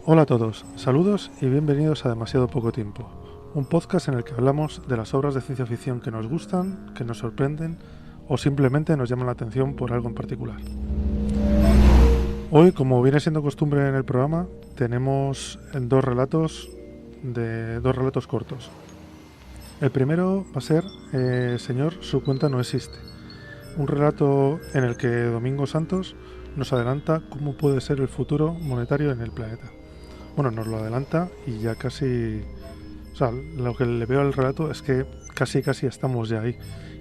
Hola a todos, saludos y bienvenidos a Demasiado Poco Tiempo, un podcast en el que hablamos de las obras de ciencia ficción que nos gustan, que nos sorprenden o simplemente nos llaman la atención por algo en particular. Hoy, como viene siendo costumbre en el programa, tenemos dos relatos cortos. El primero va a ser Señor, su cuenta no existe, un relato en el que Domingo Santos nos adelanta cómo puede ser el futuro monetario en el planeta. Bueno, nos lo adelanta y ya casi... O sea, lo que le veo al relato es que casi estamos ya ahí.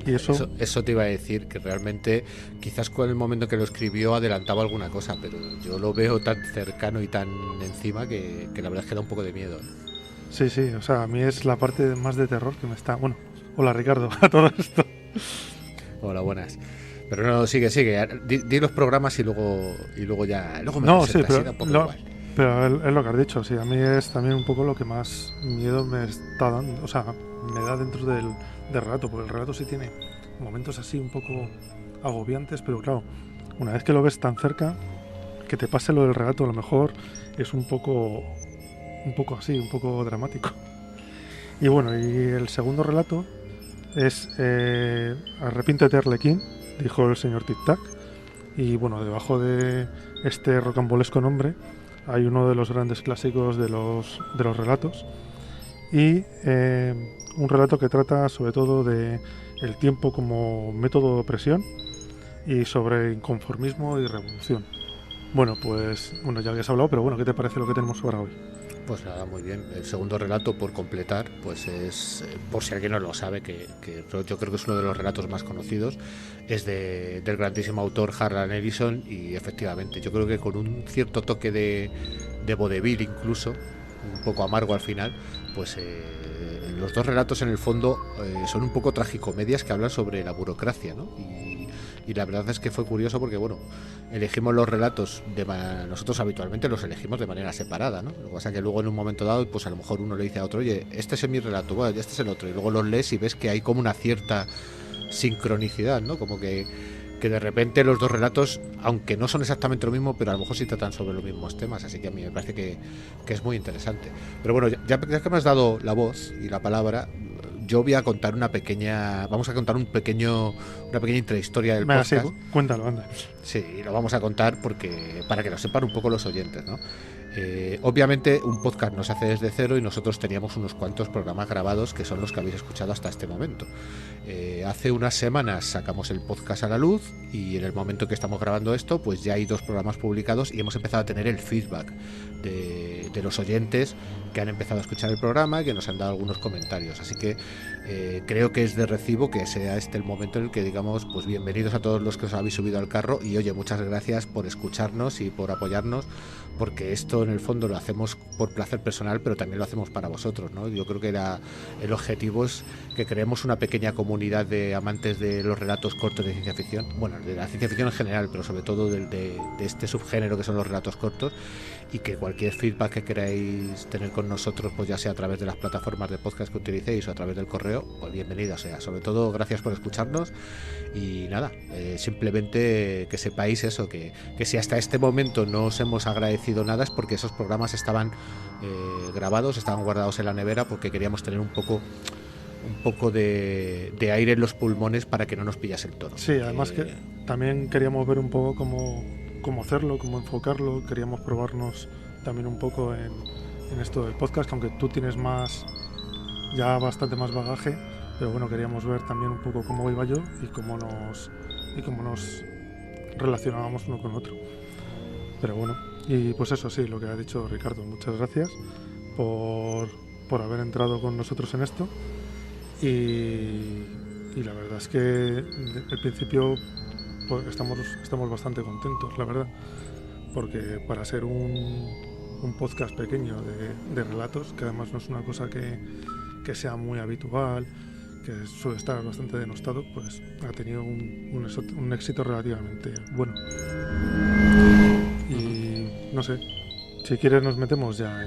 Y Eso te iba a decir, que realmente quizás con el momento que lo escribió adelantaba alguna cosa, pero yo lo veo tan cercano y tan encima que la verdad es que da un poco de miedo. Sí, o sea, a mí es la parte más de terror que me está... Bueno, hola Ricardo, a todo esto. Hola, buenas. Pero no, sigue. Di los programas y luego ya... Luego me No, sí, presentas, da un poco igual. pero es lo que has dicho, sí, a mí es también un poco lo que más miedo me está dando, o sea, me da dentro del relato, porque el relato sí tiene momentos así un poco agobiantes, pero claro, una vez que lo ves tan cerca, que te pase lo del relato a lo mejor es un poco así, un poco dramático. Y bueno, y el segundo relato es Arrepíntete Arlequín, dijo el señor Tic Tac. Y bueno, debajo de este rocambolesco nombre hay uno de los grandes clásicos de los relatos y un relato que trata sobre todo de el tiempo como método de opresión y sobre inconformismo y revolución. Bueno, ya habías hablado, pero bueno, ¿qué te parece lo que tenemos para hoy? Pues nada, muy bien. El segundo relato, por completar, pues es, por si alguien no lo sabe, que yo creo que es uno de los relatos más conocidos, es del grandísimo autor Harlan Ellison, y efectivamente, yo creo que con un cierto toque de vodevil incluso, un poco amargo al final, pues los dos relatos en el fondo son un poco tragicomedias que hablan sobre la burocracia, ¿no? Y la verdad es que fue curioso porque, bueno, elegimos los relatos, nosotros habitualmente los elegimos de manera separada, ¿no? Lo que pasa es que luego en un momento dado, pues a lo mejor uno le dice a otro, oye, este es mi relato, bueno, este es el otro, y luego los lees y ves que hay como una cierta sincronicidad, ¿no? Como que de repente los dos relatos, aunque no son exactamente lo mismo, pero a lo mejor sí tratan sobre los mismos temas, así que a mí me parece que es muy interesante. Pero bueno, ya que me has dado la voz y la palabra, yo voy a contar vamos a contar una pequeña intrahistoria del Venga, sí, podcast. cuéntalo, anda. Sí, lo vamos a contar para que lo sepan un poco los oyentes, ¿no? Obviamente un podcast no se hace desde cero y nosotros teníamos unos cuantos programas grabados que son los que habéis escuchado hasta este momento. Hace unas semanas sacamos el podcast a la luz y en el momento que estamos grabando esto, pues ya hay 2 programas publicados y hemos empezado a tener el feedback de los oyentes que han empezado a escuchar el programa y que nos han dado algunos comentarios. Así que creo que es de recibo que sea este el momento en el que digamos, pues bienvenidos a todos los que os habéis subido al carro y oye, muchas gracias por escucharnos y por apoyarnos, porque esto en el fondo lo hacemos por placer personal, pero también lo hacemos para vosotros, ¿no? Yo creo que el objetivo es que creemos una pequeña comunidad de amantes de los relatos cortos de ciencia ficción, bueno, de la ciencia ficción en general, pero sobre todo de este subgénero que son los relatos cortos, y que cualquier feedback que queráis tener con nosotros, pues ya sea a través de las plataformas de podcast que utilicéis o a través del correo, pues bienvenido sea. Sobre todo, gracias por escucharnos y nada, simplemente que sepáis eso, que si hasta este momento no os hemos agradecido nada es porque esos programas estaban grabados, estaban guardados en la nevera porque queríamos tener un poco de aire en los pulmones para que no nos pillase el toro. Sí, además que también queríamos ver un poco cómo hacerlo, cómo enfocarlo, queríamos probarnos también un poco en esto del podcast, aunque tú tienes ya bastante más bagaje, pero bueno, queríamos ver también un poco cómo iba yo y cómo nos relacionábamos uno con otro. Pero bueno, y pues eso sí, lo que ha dicho Ricardo, muchas gracias por haber entrado con nosotros en esto y la verdad es que al principio pues, estamos bastante contentos, la verdad, porque para ser un podcast pequeño de relatos, que además no es una cosa que sea muy habitual, que suele estar bastante denostado, pues ha tenido un éxito relativamente bueno. Y no sé, si quieres nos metemos ya